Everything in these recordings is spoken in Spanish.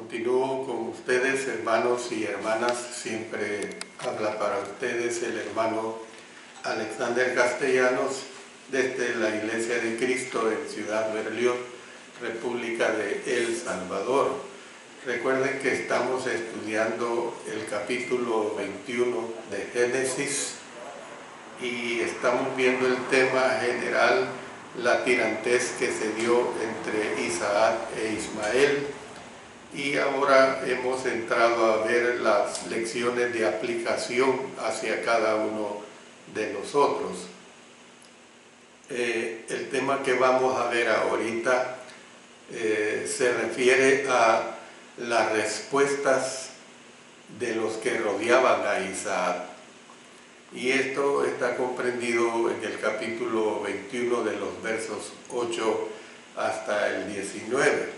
Continúo con ustedes, hermanos y hermanas. Siempre habla para ustedes el hermano Alexander Castellanos desde la Iglesia de Cristo en Ciudad Berlioz, República de El Salvador. Recuerden que estamos estudiando el capítulo 21 de Génesis y estamos viendo el tema general, la tirantez que se dio entre Isaac e Ismael. Y ahora hemos entrado a ver las lecciones de aplicación hacia cada uno de nosotros. El tema que vamos a ver ahorita se refiere a las respuestas de los que rodeaban a Isaac. Y esto está comprendido en el capítulo 21 de los versos 8 hasta el 19.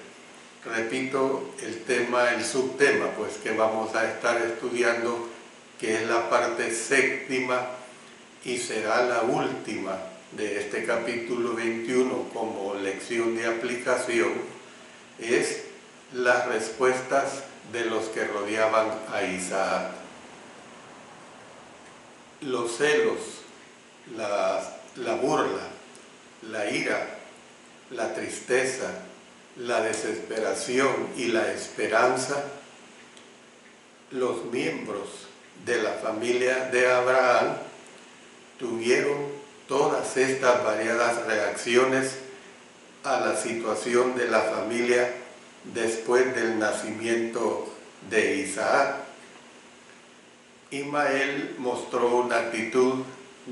Repito el tema, el subtema, pues que vamos a estar estudiando, que es la parte séptima y será la última de este capítulo 21 como lección de aplicación, es las respuestas de los que rodeaban a Isaac. Los celos, la burla, la ira, la tristeza, la desesperación y la esperanza, los miembros de la familia de Abraham tuvieron todas estas variadas reacciones a la situación de la familia después del nacimiento de Isaac. Ismael mostró una actitud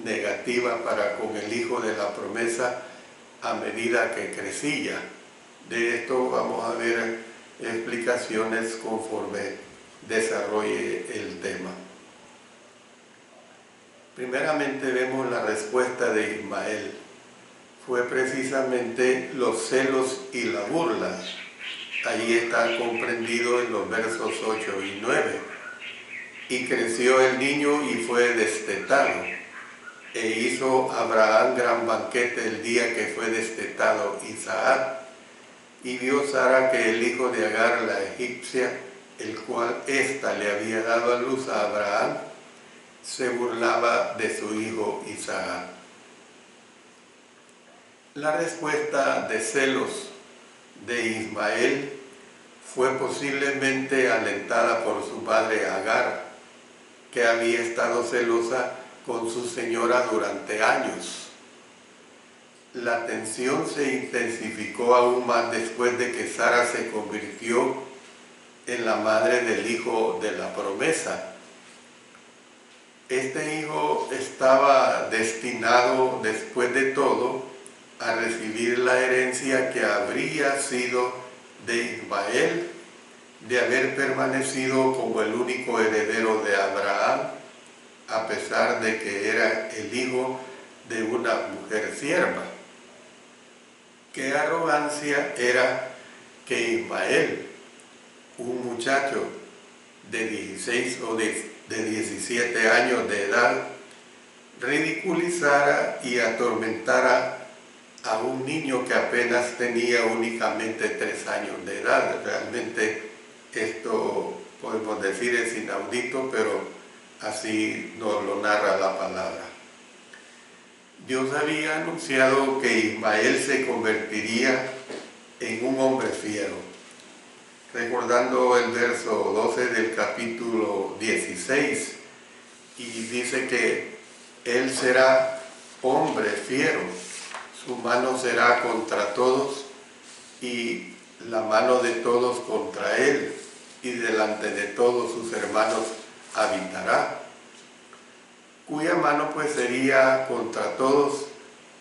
negativa para con el hijo de la promesa a medida que crecía. De esto vamos a ver explicaciones conforme desarrolle el tema. Primeramente vemos la respuesta de Ismael. Fue precisamente los celos y la burla. Allí está comprendido en los versos 8 y 9. Y creció el niño y fue destetado. E hizo Abraham gran banquete el día que fue destetado Isaac. Y vio Sara que el hijo de Agar la egipcia, el cual ésta le había dado a luz a Abraham, se burlaba de su hijo Isaac. La respuesta de celos de Ismael fue posiblemente alentada por su madre Agar, que había estado celosa con su señora durante años. La tensión se intensificó aún más después de que Sara se convirtió en la madre del hijo de la promesa. Este hijo estaba destinado, después de todo, a recibir la herencia que habría sido de Ismael, de haber permanecido como el único heredero de Abraham, a pesar de que era el hijo de una mujer sierva. Qué arrogancia era que Ismael, un muchacho de 16 o de 17 años de edad, ridiculizara y atormentara a un niño que apenas tenía únicamente 3 años de edad. Realmente esto, podemos decir, es inaudito, pero así nos lo narra la palabra. Dios había anunciado que Ismael se convertiría en un hombre fiero. Recordando el verso 12 del capítulo 16, y dice que él será hombre fiero, su mano será contra todos y la mano de todos contra él, y delante de todos sus hermanos habitará, cuya mano pues sería contra todos,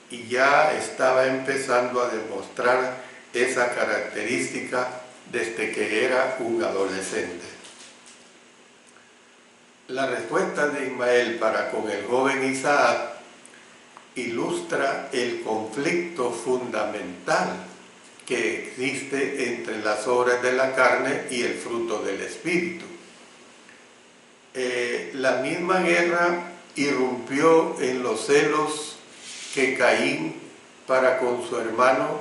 y ya estaba empezando a demostrar esa característica desde que era un adolescente. La respuesta de Ismael para con el joven Isaac ilustra el conflicto fundamental que existe entre las obras de la carne y el fruto del Espíritu. La misma guerra irrumpió en los celos que Caín para con su hermano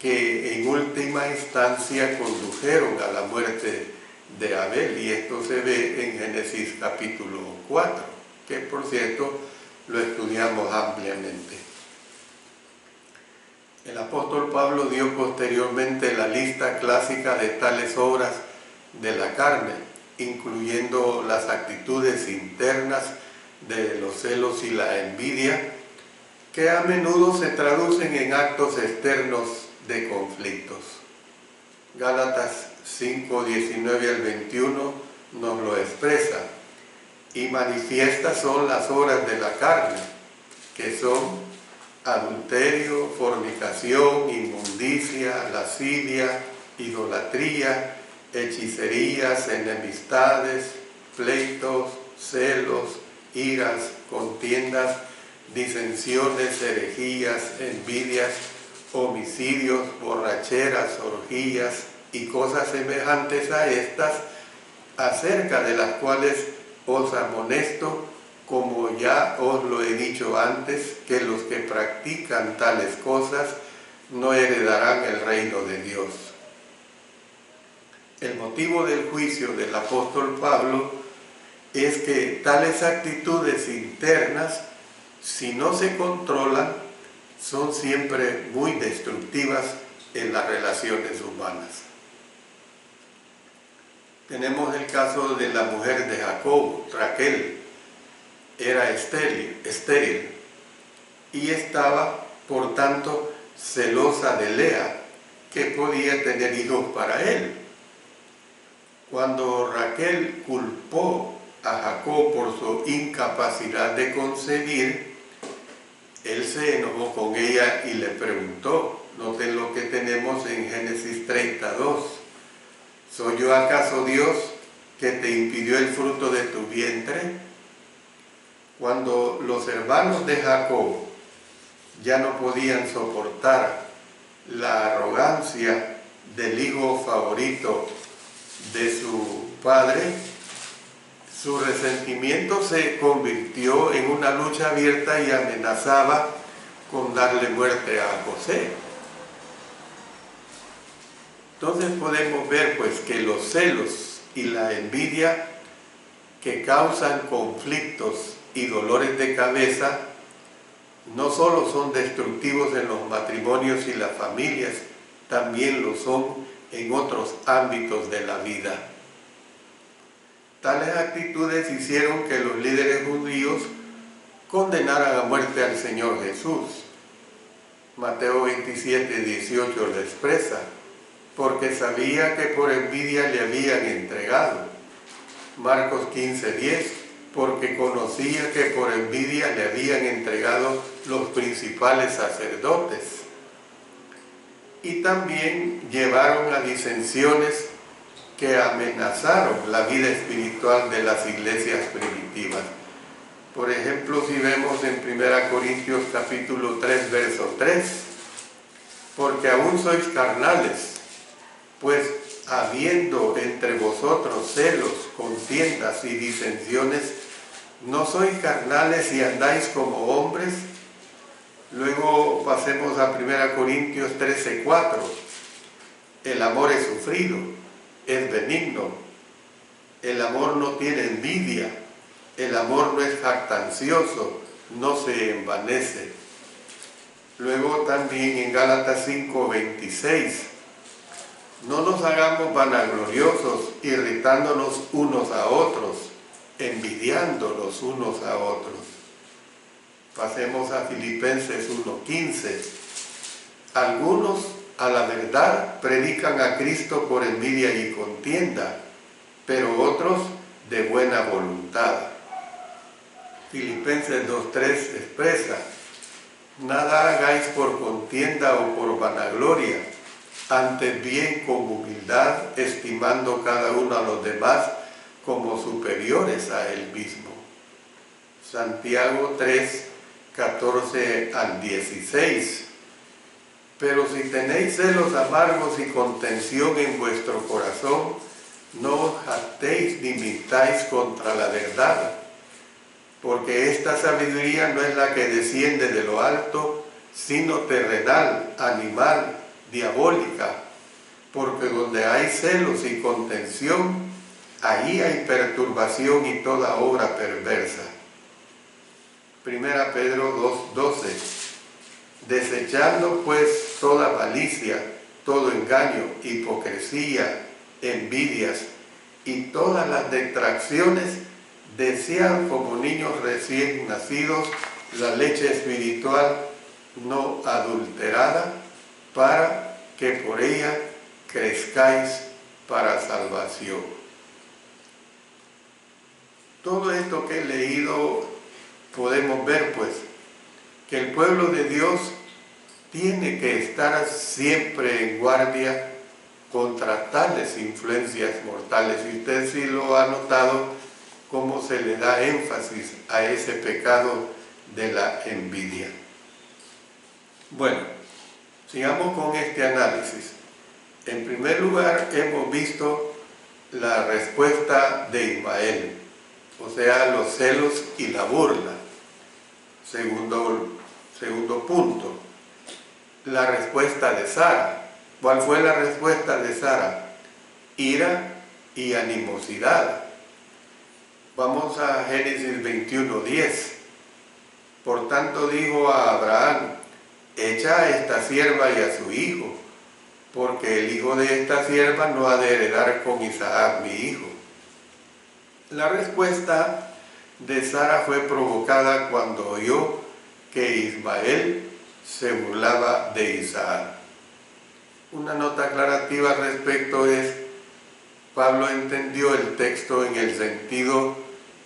que en última instancia condujeron a la muerte de Abel, y esto se ve en Génesis capítulo 4, que por cierto lo estudiamos ampliamente. El apóstol Pablo dio posteriormente la lista clásica de tales obras de la carne, incluyendo las actitudes internas de los celos y la envidia, que a menudo se traducen en actos externos de conflictos. Gálatas 5, 19 al 21 nos lo expresa. Y manifiestas son las obras de la carne, que son adulterio, fornicación, inmundicia, lascivia, idolatría, hechicerías, enemistades, pleitos, celos, iras, contiendas, disensiones, herejías, envidias, homicidios, borracheras, orgías y cosas semejantes a estas, acerca de las cuales os amonesto, como ya os lo he dicho antes, que los que practican tales cosas no heredarán el reino de Dios. El motivo del juicio del apóstol Pablo es que tales actitudes internas, si no se controlan, son siempre muy destructivas en las relaciones humanas. Tenemos el caso de la mujer de Jacob, Raquel. Era estéril y estaba, por tanto, celosa de Lea, que podía tener hijos para él. Cuando Raquel culpó a Jacob por su incapacidad de concebir, él se enojó con ella y le preguntó, noten lo que tenemos en Génesis 32, ¿soy yo acaso Dios que te impidió el fruto de tu vientre? Cuando los hermanos de Jacob ya no podían soportar la arrogancia del hijo favorito de su padre, su resentimiento se convirtió en una lucha abierta y amenazaba con darle muerte a José. Entonces podemos ver pues que los celos y la envidia que causan conflictos y dolores de cabeza no solo son destructivos en los matrimonios y las familias, también lo son en otros ámbitos de la vida. Tales actitudes hicieron que los líderes judíos condenaran a muerte al Señor Jesús. Mateo 27, 18 lo expresa, porque sabía que por envidia le habían entregado. Marcos 15, 10, porque conocía que por envidia le habían entregado los principales sacerdotes. Y también llevaron a disensiones que amenazaron la vida espiritual de las iglesias primitivas. Por ejemplo, si vemos en 1 Corintios capítulo 3, verso 3, porque aún sois carnales, pues habiendo entre vosotros celos, contiendas y disensiones, ¿no sois carnales y andáis como hombres? Luego pasemos a 1 Corintios 13, 4. El amor es sufrido, es benigno, el amor no tiene envidia, el amor no es jactancioso, no se envanece. Luego también en Gálatas 5, 26. No nos hagamos vanagloriosos, irritándonos unos a otros, envidiándonos unos a otros. Pasemos a Filipenses 1:15. Algunos, a la verdad, predican a Cristo por envidia y contienda, pero otros de buena voluntad. Filipenses 2:3 expresa, nada hagáis por contienda o por vanagloria, antes bien con humildad, estimando cada uno a los demás como superiores a él mismo. Santiago 3, 14 al 16. Pero si tenéis celos amargos y contención en vuestro corazón, no os jactéis ni mintáis contra la verdad, porque esta sabiduría no es la que desciende de lo alto, sino terrenal, animal, diabólica, porque donde hay celos y contención, ahí hay perturbación y toda obra perversa. Primera Pedro 2:12. Desechando pues toda malicia, todo engaño, hipocresía, envidias y todas las detracciones, desead como niños recién nacidos la leche espiritual no adulterada, para que por ella crezcáis para salvación. Todo esto que he leído podemos ver pues que el pueblo de Dios tiene que estar siempre en guardia contra tales influencias mortales. Y usted sí lo ha notado, cómo se le da énfasis a ese pecado de la envidia. Bueno, sigamos con este análisis. En primer lugar, hemos visto la respuesta de Ismael, o sea, los celos y la burla. Segundo punto, la respuesta de Sara. ¿Cuál fue la respuesta de Sara? Ira y animosidad. Vamos a Génesis 21:10. Por tanto dijo a Abraham: echa a esta sierva y a su hijo, porque el hijo de esta sierva no ha de heredar con Isaac mi hijo. La respuesta de Sara fue provocada cuando oyó que Ismael se burlaba de Isaac. Una nota aclarativa al respecto es: Pablo entendió el texto en el sentido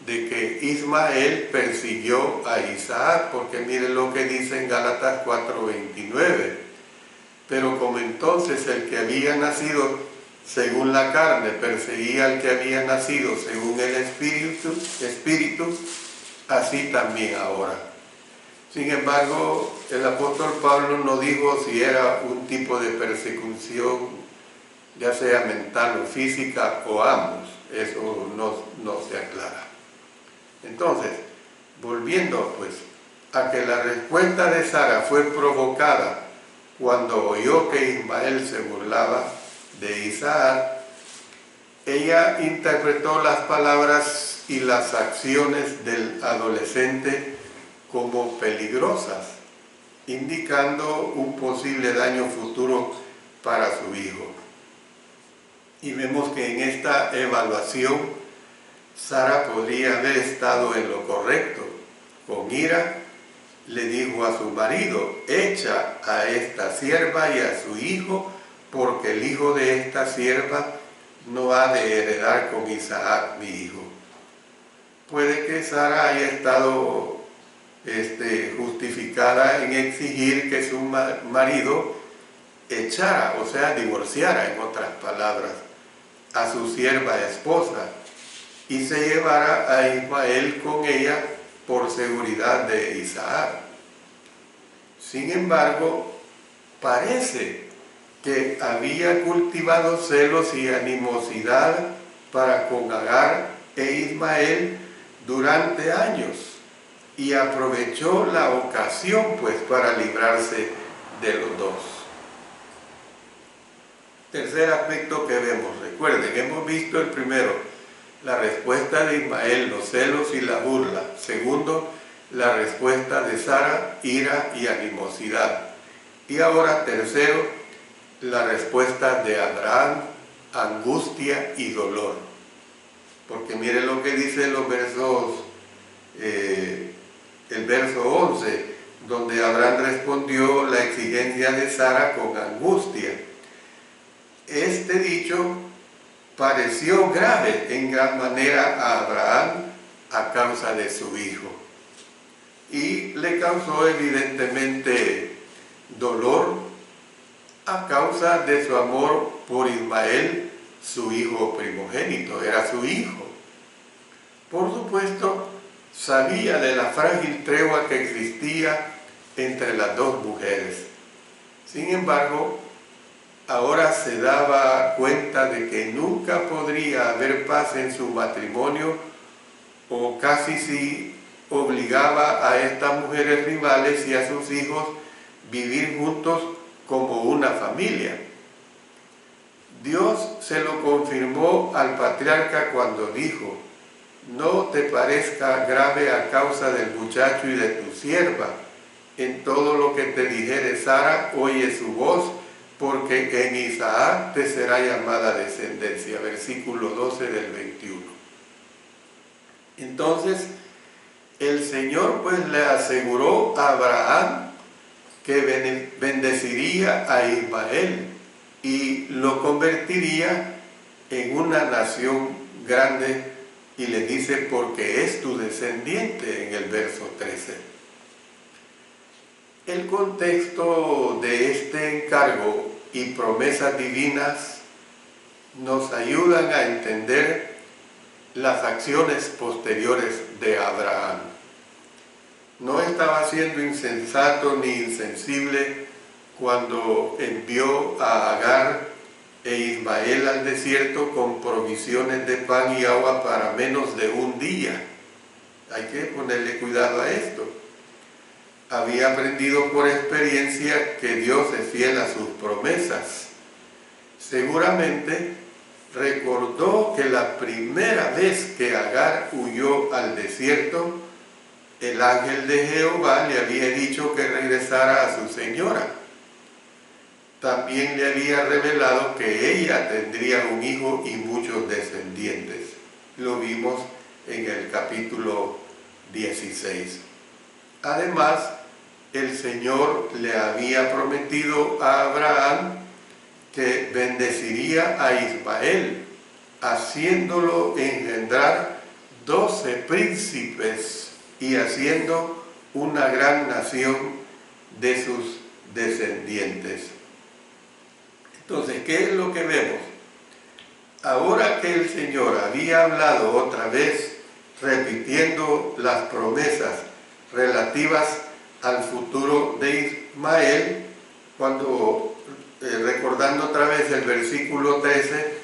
de que Ismael persiguió a Isaac, porque miren lo que dice en Gálatas 4:29. Pero como entonces el que había nacido según la carne perseguía al que había nacido según el Espíritu, así también ahora. Sin embargo, el apóstol Pablo no dijo si era un tipo de persecución, ya sea mental o física, o ambos. Eso no se aclara. Entonces, volviendo pues a que la respuesta de Sara fue provocada cuando oyó que Ismael se burlaba de Isaac, ella interpretó las palabras y las acciones del adolescente como peligrosas, indicando un posible daño futuro para su hijo. Y vemos que en esta evaluación Sara podría haber estado en lo correcto. Con ira le dijo a su marido: echa a esta sierva y a su hijo, porque el hijo de esta sierva no ha de heredar con Isaac mi hijo. Puede que Sara haya estado justificada en exigir que su marido echara, o sea, divorciara, en otras palabras, a su sierva esposa y se llevara a Ismael con ella por seguridad de Isaac. Sin embargo, parece que había cultivado celos y animosidad para con Agar e Ismael durante años y aprovechó la ocasión pues para librarse de los dos. Tercer aspecto que vemos, recuerden, hemos visto el primero, la respuesta de Ismael, los celos y la burla. Segundo, la respuesta de Sara, ira y animosidad. Y ahora, tercero, la respuesta de Abraham, angustia y dolor. Porque miren lo que dice los versos, el verso 11, donde Abraham respondió la exigencia de Sara con angustia. Este dicho pareció grave en gran manera a Abraham a causa de su hijo y le causó evidentemente dolor a causa de su amor por Ismael, su hijo primogénito, era su hijo. Por supuesto, sabía de la frágil tregua que existía entre las dos mujeres. Sin embargo, ahora se daba cuenta de que nunca podría haber paz en su matrimonio, o casi si obligaba a estas mujeres rivales y a sus hijos vivir juntos como una familia. Dios se lo confirmó al patriarca cuando dijo: no te parezca grave a causa del muchacho y de tu sierva. En todo lo que te dijere Sara, oye su voz, porque en Isaac te será llamada descendencia. Versículo 12 del 21. Entonces, el Señor pues le aseguró a Abraham que bendeciría a Ismael y lo convertiría en una nación grande, y le dice: porque es tu descendiente, en el verso 13. El contexto de este encargo y promesas divinas nos ayudan a entender las acciones posteriores de Abraham. No estaba siendo insensato ni insensible cuando envió a Agar e Ismael al desierto con provisiones de pan y agua para menos de un día. Hay que ponerle cuidado a esto. Había aprendido por experiencia que Dios es fiel a sus promesas. Seguramente recordó que la primera vez que Agar huyó al desierto, el ángel de Jehová le había dicho que regresara a su señora. También le había revelado que ella tendría un hijo y muchos descendientes. Lo vimos en el capítulo 16. Además, el Señor le había prometido a Abraham que bendeciría a Ismael, haciéndolo engendrar 12 príncipes y haciendo una gran nación de sus descendientes. Entonces, ¿qué es lo que vemos? Ahora que el Señor había hablado otra vez, repitiendo las promesas relativas al futuro de Ismael, cuando recordando otra vez el versículo 13,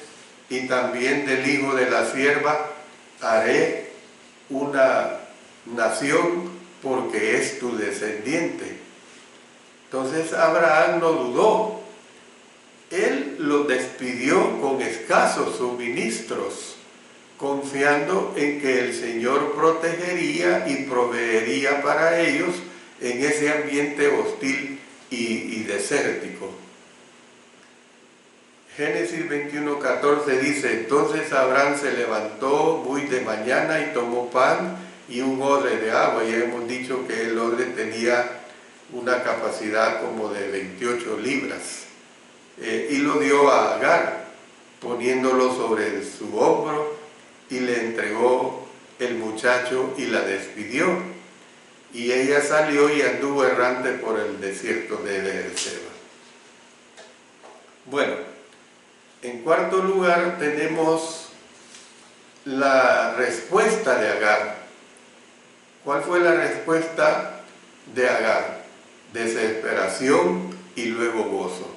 y también del hijo de la sierva haré una nación porque es tu descendiente. Entonces Abraham no dudó. Él lo despidió con escasos suministros, confiando en que el Señor protegería y proveería para ellos en ese ambiente hostil y desértico. Génesis 21:14 dice: entonces Abraham se levantó muy de mañana y tomó pan y un odre de agua. Ya hemos dicho que el odre tenía una capacidad como de 28 libras. Y lo dio a Agar, poniéndolo sobre su hombro, y le entregó el muchacho y la despidió. Y ella salió y anduvo errante por el desierto de Beerseba. Bueno, en cuarto lugar tenemos la respuesta de Agar. ¿Cuál fue la respuesta de Agar? Desesperación y luego gozo.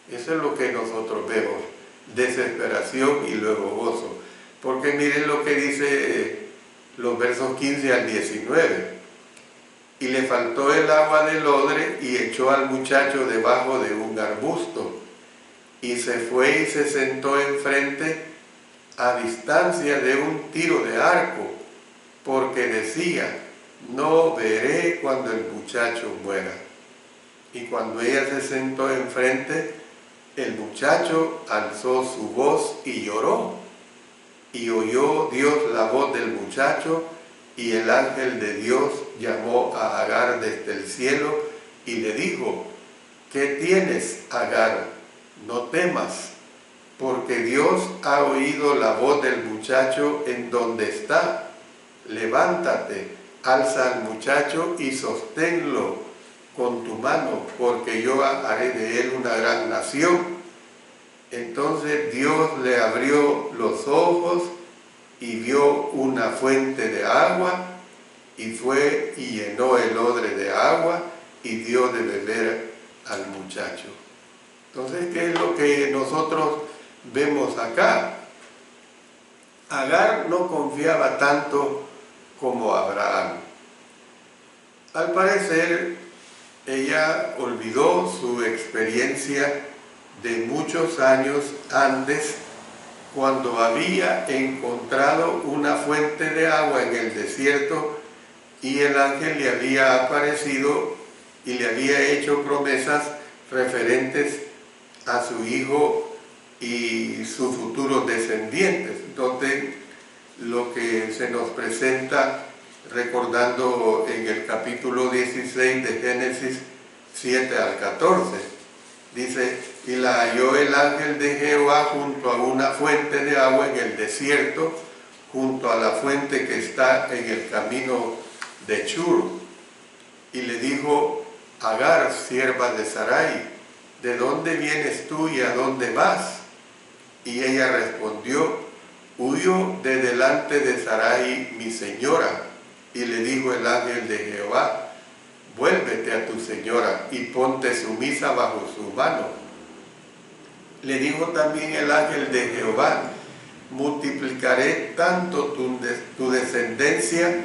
Eso es lo que nosotros vemos, desesperación y luego gozo. Porque miren lo que dice los versos 15 al 19. Y le faltó el agua del odre y echó al muchacho debajo de un arbusto. Y se fue y se sentó enfrente a distancia de un tiro de arco, porque decía: no veré cuando el muchacho muera. Y cuando ella se sentó enfrente, el muchacho alzó su voz y lloró. Y oyó Dios la voz del muchacho, y el ángel de Dios llamó a Agar desde el cielo y le dijo: ¿qué tienes, Agar? No temas, porque Dios ha oído la voz del muchacho en donde está. Levántate, alza al muchacho y sosténlo con tu mano, porque yo haré de él una gran nación. Entonces Dios le abrió los ojos y vio una fuente de agua, y fue y llenó el odre de agua y dio de beber al muchacho. Entonces, ¿qué es lo que nosotros vemos acá? Agar no confiaba tanto como Abraham. Al parecer, Ella olvidó su experiencia de muchos años antes, cuando había encontrado una fuente de agua en el desierto y el ángel le había aparecido y le había hecho promesas referentes a su hijo y sus futuros descendientes. Entonces, lo que se nos presenta recordando en el capítulo 16 de Génesis 7 al 14, dice: y la halló el ángel de Jehová junto a una fuente de agua en el desierto, junto a la fuente que está en el camino de Shur. Y le dijo: Agar, sierva de Sarai, ¿de dónde vienes tú y a dónde vas? Y ella respondió: huyo de delante de Sarai, mi señora. Y le dijo el ángel de Jehová: vuélvete a tu señora y ponte sumisa bajo su mano. Le dijo también el ángel de Jehová: multiplicaré tanto tu descendencia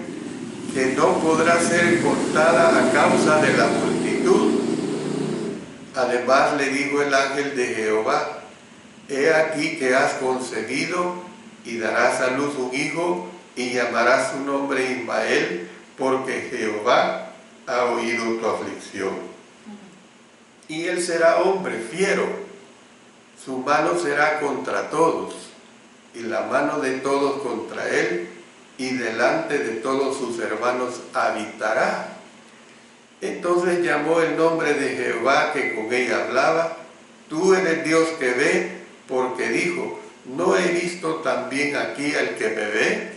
que no podrá ser contada a causa de la multitud. Además le dijo el ángel de Jehová: he aquí que has concebido y darás a luz un hijo y llamarás su nombre Ismael, porque Jehová ha oído tu aflicción. Y él será hombre fiero, su mano será contra todos, y la mano de todos contra él, y delante de todos sus hermanos habitará. Entonces llamó el nombre de Jehová que con ella hablaba: tú eres Dios que ve, porque dijo: ¿no he visto también aquí al que me ve?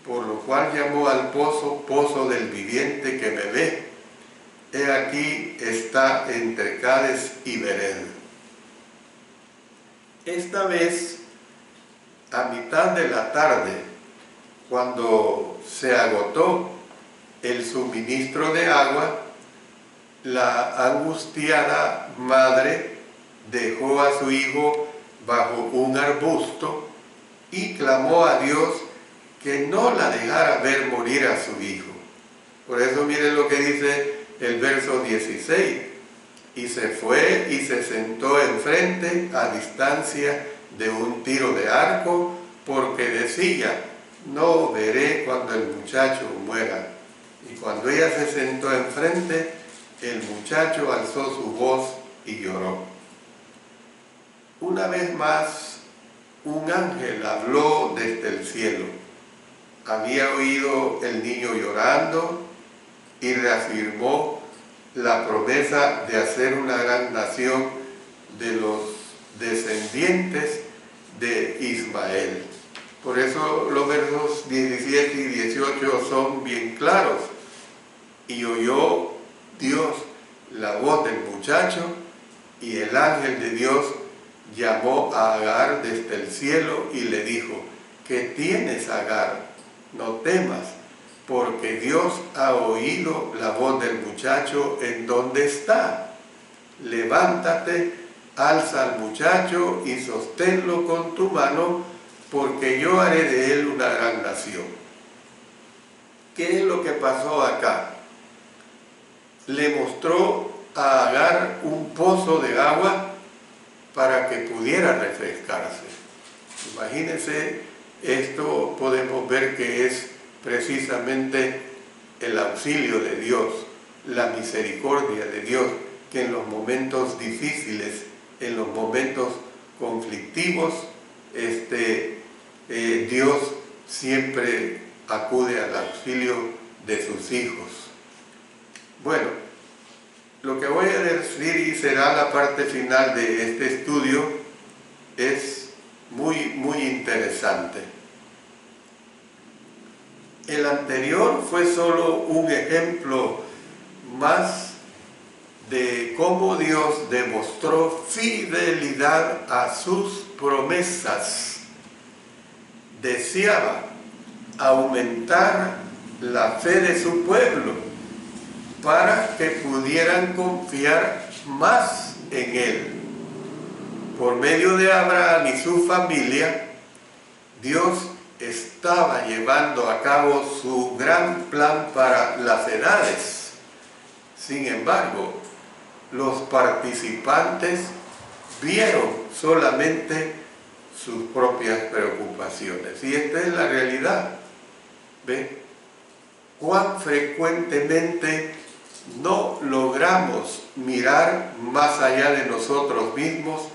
Por lo cual llamó al pozo, pozo del viviente que me ve. He aquí está entre Cades y Bered. Esta vez, a mitad de la tarde, cuando se agotó el suministro de agua, la angustiada madre dejó a su hijo bajo un arbusto y clamó a Dios que no la dejara ver morir a su hijo. Por eso miren lo que dice el verso 16: y se fue y se sentó enfrente, a distancia de un tiro de arco, porque decía: no veré cuando el muchacho muera. Y cuando ella se sentó enfrente, el muchacho alzó su voz y lloró. Una vez más, un ángel habló desde el cielo. Había oído el niño llorando y reafirmó la promesa de hacer una gran nación de los descendientes de Ismael. Por eso los versos 17 y 18 son bien claros. Y oyó Dios la voz del muchacho, y el ángel de Dios llamó a Agar desde el cielo y le dijo: ¿qué tienes, Agar? No temas, porque Dios ha oído la voz del muchacho en donde está. Levántate, alza al muchacho y sosténlo con tu mano, porque yo haré de él una gran nación. ¿Qué es lo que pasó acá? Le mostró a Agar un pozo de agua para que pudiera refrescarse. Imagínense, esto podemos ver que es precisamente el auxilio de Dios, la misericordia de Dios, que en los momentos difíciles, en los momentos conflictivos, Dios siempre acude al auxilio de sus hijos. Bueno, lo que voy a decir, y será la parte final de este estudio, es muy interesante. El anterior fue solo un ejemplo más de cómo Dios demostró fidelidad a sus promesas. Deseaba aumentar la fe de su pueblo para que pudieran confiar más en Él. Por medio de Abraham y su familia, Dios estaba llevando a cabo su gran plan para las edades. Sin embargo, los participantes vieron solamente sus propias preocupaciones. Y esta es la realidad. ¿Ve? Cuán frecuentemente no logramos mirar más allá de nosotros mismos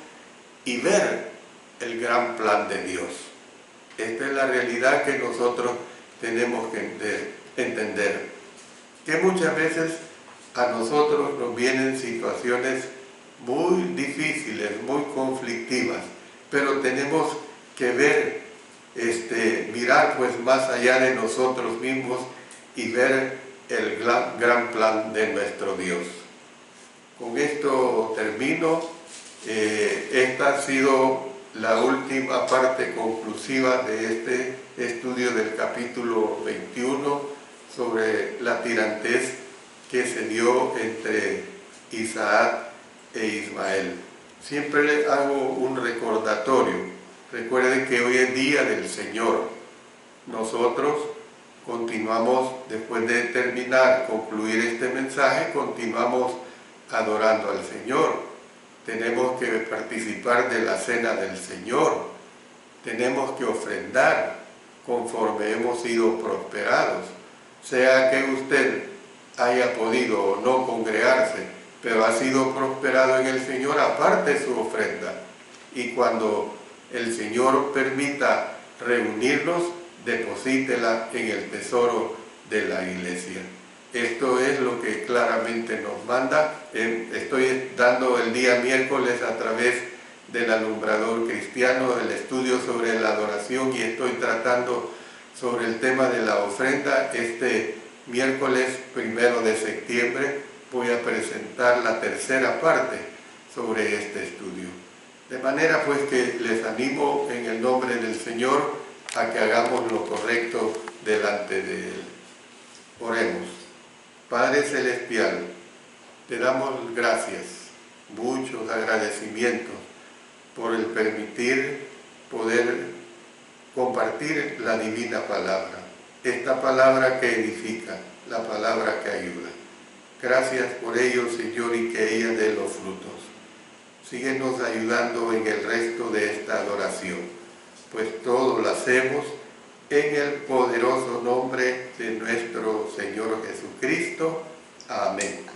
y ver el gran plan de Dios. Esta es la realidad que nosotros tenemos que entender. Que muchas veces a nosotros nos vienen situaciones muy difíciles, muy conflictivas, pero tenemos que ver, mirar pues más allá de nosotros mismos y ver el gran plan de nuestro Dios. Con esto termino. Esta ha sido la última parte conclusiva de este estudio del capítulo 21 sobre la tirantez que se dio entre Isaac e Ismael. Siempre le hago un recordatorio. Recuerden que hoy es día del Señor. Nosotros continuamos, después de concluir este mensaje, continuamos adorando al Señor. Tenemos que participar de la cena del Señor. Tenemos que ofrendar conforme hemos sido prosperados. Sea que usted haya podido o no congregarse, pero ha sido prosperado en el Señor, aparte su ofrenda. Y cuando el Señor permita reunirnos, deposítela en el tesoro de la iglesia. Esto es lo que claramente nos manda. Estoy dando el día miércoles a través del Alumbrador Cristiano el estudio sobre la adoración y estoy tratando sobre el tema de la ofrenda. Este miércoles 1 de septiembre voy a presentar la tercera parte sobre este estudio. De manera pues que les animo en el nombre del Señor a que hagamos lo correcto delante de Él. Oremos. Padre Celestial, te damos gracias, muchos agradecimientos por el permitir poder compartir la divina palabra, esta palabra que edifica, la palabra que ayuda. Gracias por ello, Señor, y que ella dé los frutos. Síguenos ayudando en el resto de esta adoración, pues todo lo hacemos en el poderoso nombre de nuestro Señor Jesucristo. Amén.